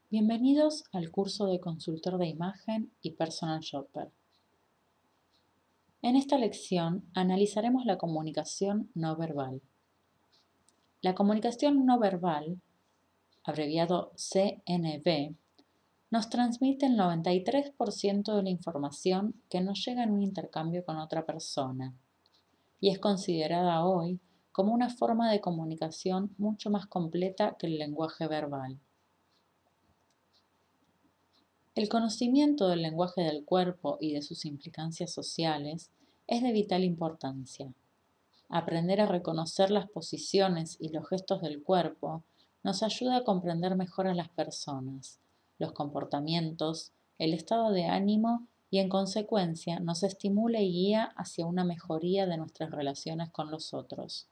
Bienvenidos al curso de consultor de imagen y personal shopper. En esta lección analizaremos la comunicación no verbal. La comunicación no verbal, abreviado CNV, nos transmite el 93% de la información que nos llega en un intercambio con otra persona y es considerada hoy como una forma de comunicación mucho más completa que el lenguaje verbal. El conocimiento del lenguaje del cuerpo y de sus implicancias sociales es de vital importancia. Aprender a reconocer las posiciones y los gestos del cuerpo nos ayuda a comprender mejor a las personas, los comportamientos, el estado de ánimo y en consecuencia nos estimula y guía hacia una mejoría de nuestras relaciones con los otros.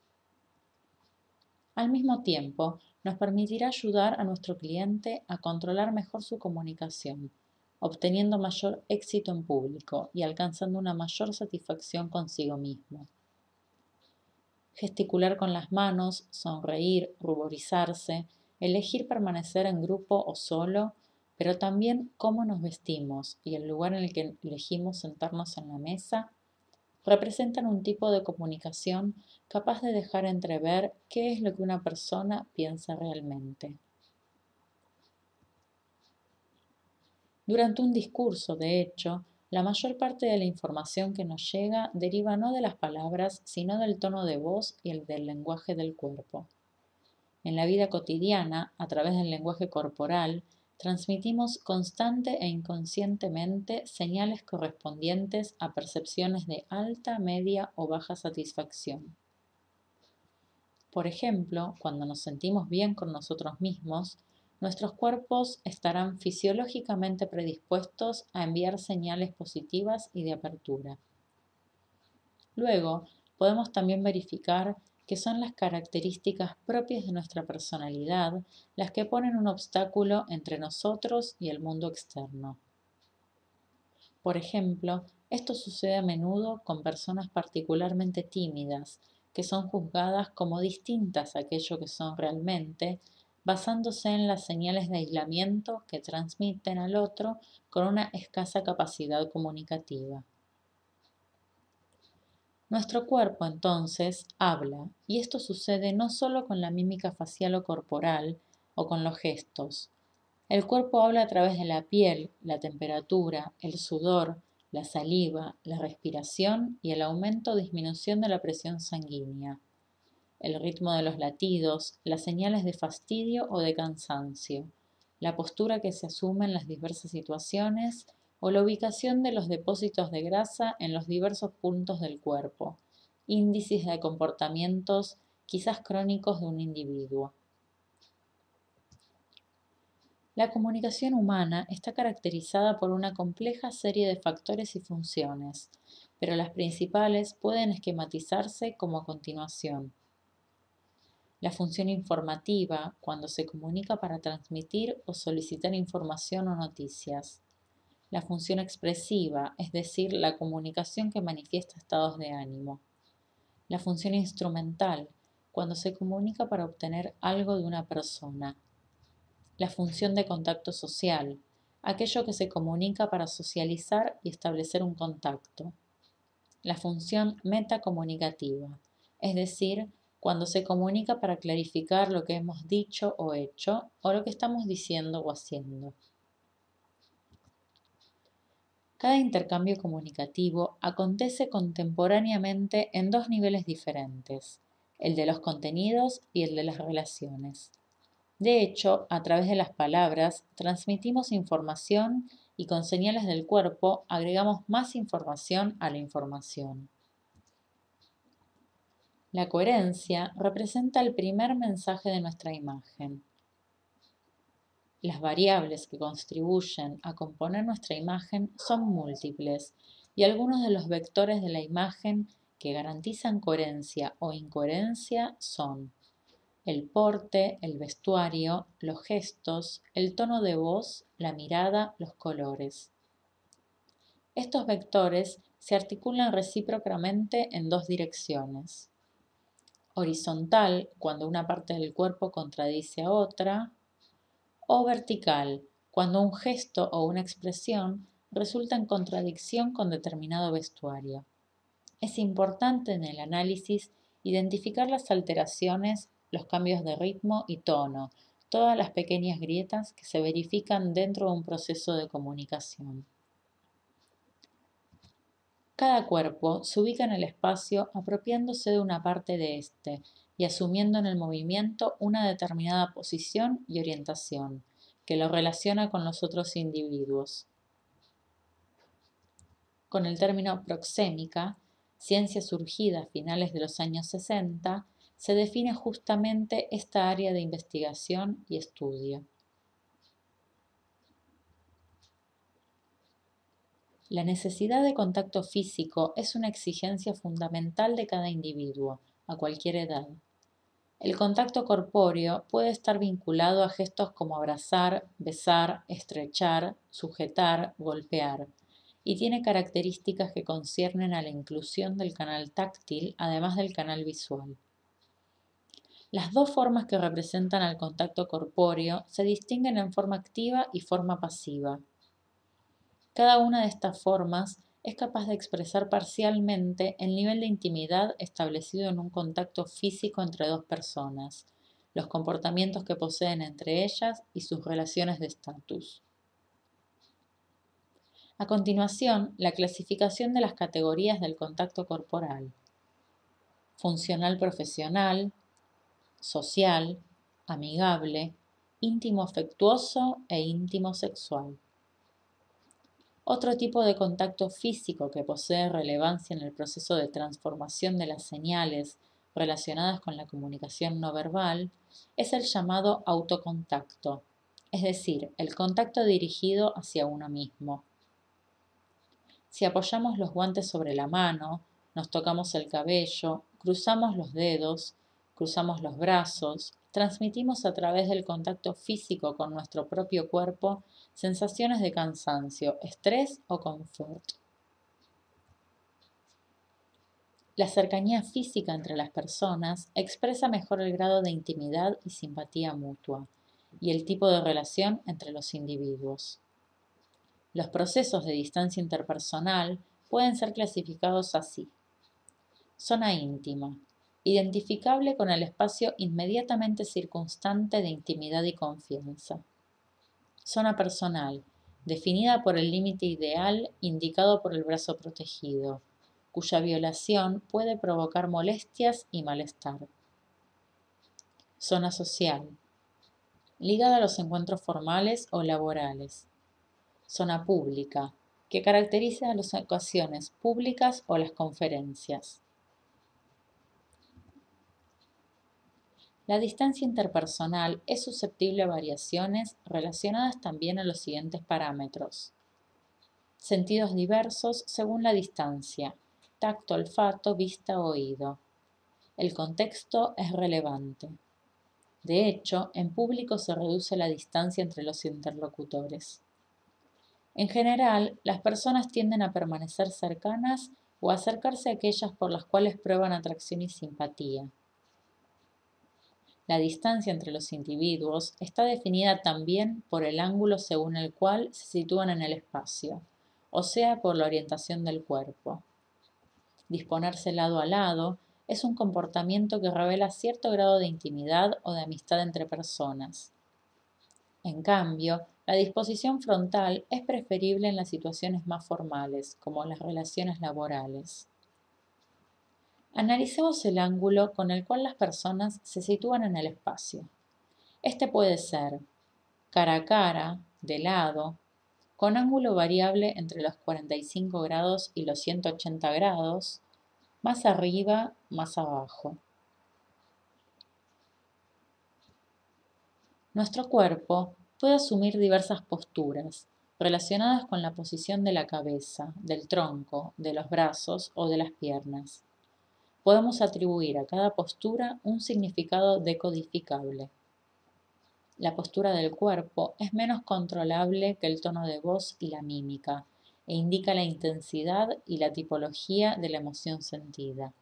Al mismo tiempo, nos permitirá ayudar a nuestro cliente a controlar mejor su comunicación, obteniendo mayor éxito en público y alcanzando una mayor satisfacción consigo mismo. Gesticular con las manos, sonreír, ruborizarse, elegir permanecer en grupo o solo, pero también cómo nos vestimos y el lugar en el que elegimos sentarnos en la mesa representan un tipo de comunicación capaz de dejar entrever qué es lo que una persona piensa realmente. Durante un discurso, de hecho, la mayor parte de la información que nos llega deriva no de las palabras, sino del tono de voz y el del lenguaje del cuerpo. En la vida cotidiana, a través del lenguaje corporal, transmitimos constante e inconscientemente señales correspondientes a percepciones de alta, media o baja satisfacción. Por ejemplo, cuando nos sentimos bien con nosotros mismos, nuestros cuerpos estarán fisiológicamente predispuestos a enviar señales positivas y de apertura. Luego, podemos también verificar que son las características propias de nuestra personalidad las que ponen un obstáculo entre nosotros y el mundo externo. Por ejemplo, esto sucede a menudo con personas particularmente tímidas, que son juzgadas como distintas a aquello que son realmente, basándose en las señales de aislamiento que transmiten al otro con una escasa capacidad comunicativa. Nuestro cuerpo entonces habla, y esto sucede no solo con la mímica facial o corporal o con los gestos. El cuerpo habla a través de la piel, la temperatura, el sudor, la saliva, la respiración y el aumento o disminución de la presión sanguínea, el ritmo de los latidos, las señales de fastidio o de cansancio, la postura que se asume en las diversas situaciones o la ubicación de los depósitos de grasa en los diversos puntos del cuerpo, índices de comportamientos quizás crónicos de un individuo. La comunicación humana está caracterizada por una compleja serie de factores y funciones, pero las principales pueden esquematizarse como a continuación. La función informativa, cuando se comunica para transmitir o solicitar información o noticias. La función expresiva, es decir, la comunicación que manifiesta estados de ánimo. La función instrumental, cuando se comunica para obtener algo de una persona. La función de contacto social, aquello que se comunica para socializar y establecer un contacto. La función metacomunicativa, es decir, cuando se comunica para clarificar lo que hemos dicho o hecho o lo que estamos diciendo o haciendo. Cada intercambio comunicativo acontece contemporáneamente en dos niveles diferentes, el de los contenidos y el de las relaciones. De hecho, a través de las palabras transmitimos información y con señales del cuerpo agregamos más información a la información. La coherencia representa el primer mensaje de nuestra imagen. Las variables que contribuyen a componer nuestra imagen son múltiples y algunos de los vectores de la imagen que garantizan coherencia o incoherencia son el porte, el vestuario, los gestos, el tono de voz, la mirada, los colores. Estos vectores se articulan recíprocamente en dos direcciones. Horizontal, cuando una parte del cuerpo contradice a otra, o vertical, cuando un gesto o una expresión resulta en contradicción con determinado vestuario. Es importante en el análisis identificar las alteraciones, los cambios de ritmo y tono, todas las pequeñas grietas que se verifican dentro de un proceso de comunicación. Cada cuerpo se ubica en el espacio apropiándose de una parte de éste y asumiendo en el movimiento una determinada posición y orientación, que lo relaciona con los otros individuos. Con el término proxémica, ciencia surgida a finales de los años 60, se define justamente esta área de investigación y estudio. La necesidad de contacto físico es una exigencia fundamental de cada individuo, a cualquier edad. El contacto corpóreo puede estar vinculado a gestos como abrazar, besar, estrechar, sujetar, golpear, y tiene características que conciernen a la inclusión del canal táctil, además del canal visual. Las dos formas que representan al contacto corpóreo se distinguen en forma activa y forma pasiva. Cada una de estas formas es capaz de expresar parcialmente el nivel de intimidad establecido en un contacto físico entre dos personas, los comportamientos que poseen entre ellas y sus relaciones de estatus. A continuación, la clasificación de las categorías del contacto corporal: funcional profesional, social, amigable, íntimo afectuoso e íntimo sexual. Otro tipo de contacto físico que posee relevancia en el proceso de transformación de las señales relacionadas con la comunicación no verbal es el llamado autocontacto, es decir, el contacto dirigido hacia uno mismo. Si apoyamos los guantes sobre la mano, nos tocamos el cabello, cruzamos los dedos, cruzamos los brazos, transmitimos a través del contacto físico con nuestro propio cuerpo sensaciones de cansancio, estrés o confort. La cercanía física entre las personas expresa mejor el grado de intimidad y simpatía mutua y el tipo de relación entre los individuos. Los procesos de distancia interpersonal pueden ser clasificados así: zona íntima, identificable con el espacio inmediatamente circunstante de intimidad y confianza. Zona personal, definida por el límite ideal indicado por el brazo protegido, cuya violación puede provocar molestias y malestar. Zona social, ligada a los encuentros formales o laborales. Zona pública, que caracteriza a las ocasiones públicas o las conferencias. La distancia interpersonal es susceptible a variaciones relacionadas también a los siguientes parámetros: sentidos diversos según la distancia, tacto, olfato, vista, oído. El contexto es relevante. De hecho, en público se reduce la distancia entre los interlocutores. En general, las personas tienden a permanecer cercanas o a acercarse a aquellas por las cuales prueban atracción y simpatía. La distancia entre los individuos está definida también por el ángulo según el cual se sitúan en el espacio, o sea, por la orientación del cuerpo. Disponerse lado a lado es un comportamiento que revela cierto grado de intimidad o de amistad entre personas. En cambio, la disposición frontal es preferible en las situaciones más formales, como las relaciones laborales. Analicemos el ángulo con el cual las personas se sitúan en el espacio. Este puede ser cara a cara, de lado, con ángulo variable entre los 45 grados y los 180 grados, más arriba, más abajo. Nuestro cuerpo puede asumir diversas posturas relacionadas con la posición de la cabeza, del tronco, de los brazos o de las piernas. Podemos atribuir a cada postura un significado decodificable. La postura del cuerpo es menos controlable que el tono de voz y la mímica, e indica la intensidad y la tipología de la emoción sentida.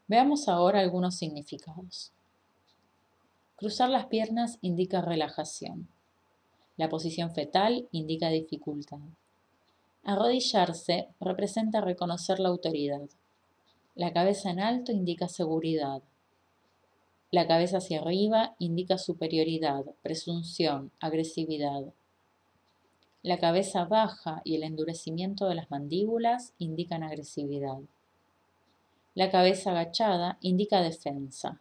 Veamos ahora algunos significados. Cruzar las piernas indica relajación. La posición fetal indica dificultad. Arrodillarse representa reconocer la autoridad. La cabeza en alto indica seguridad. La cabeza hacia arriba indica superioridad, presunción, agresividad. La cabeza baja y el endurecimiento de las mandíbulas indican agresividad. La cabeza agachada indica defensa.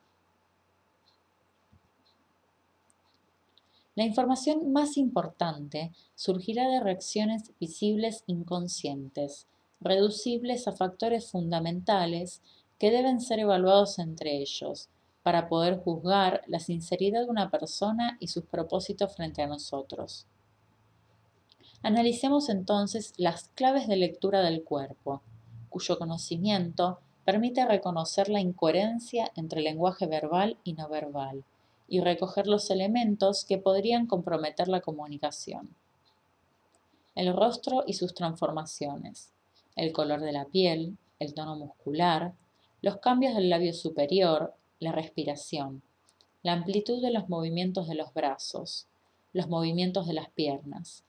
La información más importante surgirá de reacciones visibles inconscientes, reducibles a factores fundamentales que deben ser evaluados entre ellos, para poder juzgar la sinceridad de una persona y sus propósitos frente a nosotros. Analicemos entonces las claves de lectura del cuerpo, cuyo conocimiento permite reconocer la incoherencia entre lenguaje verbal y no verbal, y recoger los elementos que podrían comprometer la comunicación. El rostro y sus transformaciones, el color de la piel, el tono muscular, los cambios del labio superior, la respiración, la amplitud de los movimientos de los brazos, los movimientos de las piernas,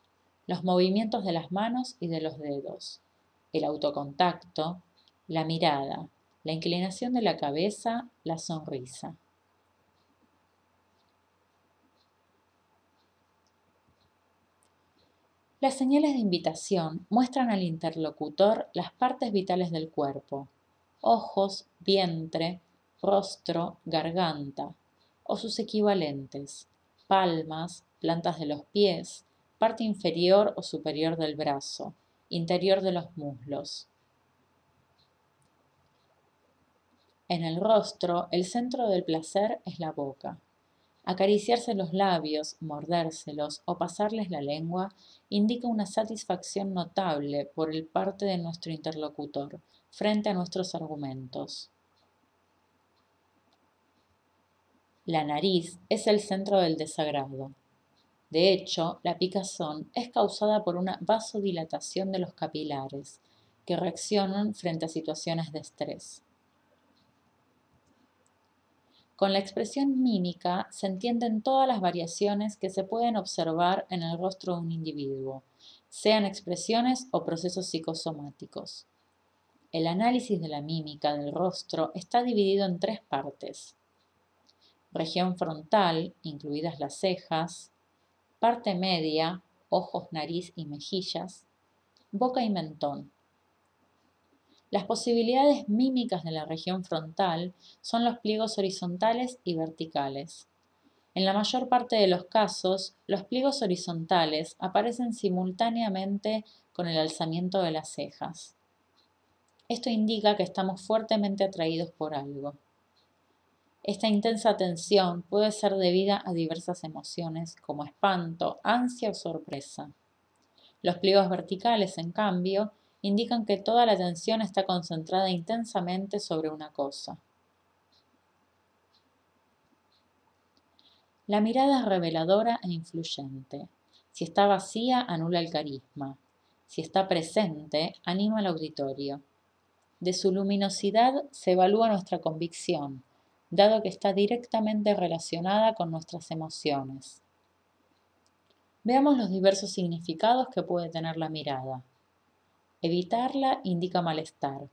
los movimientos de las manos y de los dedos, el autocontacto, la mirada, la inclinación de la cabeza, la sonrisa. Las señales de invitación muestran al interlocutor las partes vitales del cuerpo: ojos, vientre, rostro, garganta, o sus equivalentes: palmas, plantas de los pies, parte inferior o superior del brazo, interior de los muslos. En el rostro, el centro del placer es la boca. Acariciarse los labios, mordérselos o pasarles la lengua indica una satisfacción notable por el parte de nuestro interlocutor frente a nuestros argumentos. La nariz es el centro del desagrado. De hecho, la picazón es causada por una vasodilatación de los capilares, que reaccionan frente a situaciones de estrés. Con la expresión mímica se entienden todas las variaciones que se pueden observar en el rostro de un individuo, sean expresiones o procesos psicosomáticos. El análisis de la mímica del rostro está dividido en tres partes: región frontal, incluidas las cejas; parte media, ojos, nariz y mejillas; boca y mentón. Las posibilidades mímicas de la región frontal son los pliegos horizontales y verticales. En la mayor parte de los casos, los pliegos horizontales aparecen simultáneamente con el alzamiento de las cejas. Esto indica que estamos fuertemente atraídos por algo. Esta intensa atención puede ser debida a diversas emociones como espanto, ansia o sorpresa. Los pliegos verticales, en cambio, indican que toda la atención está concentrada intensamente sobre una cosa. La mirada es reveladora e influyente. Si está vacía, anula el carisma. Si está presente, anima al auditorio. De su luminosidad se evalúa nuestra convicción, dado que está directamente relacionada con nuestras emociones. Veamos los diversos significados que puede tener la mirada. Evitarla indica malestar.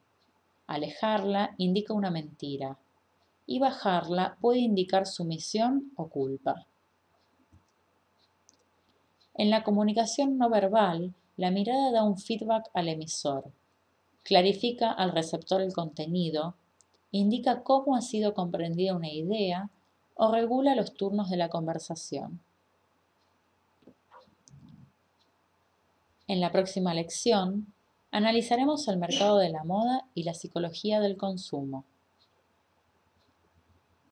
Alejarla indica una mentira. Y bajarla puede indicar sumisión o culpa. En la comunicación no verbal, la mirada da un feedback al emisor, clarifica al receptor el contenido, indica cómo ha sido comprendida una idea o regula los turnos de la conversación. En la próxima lección, analizaremos el mercado de la moda y la psicología del consumo.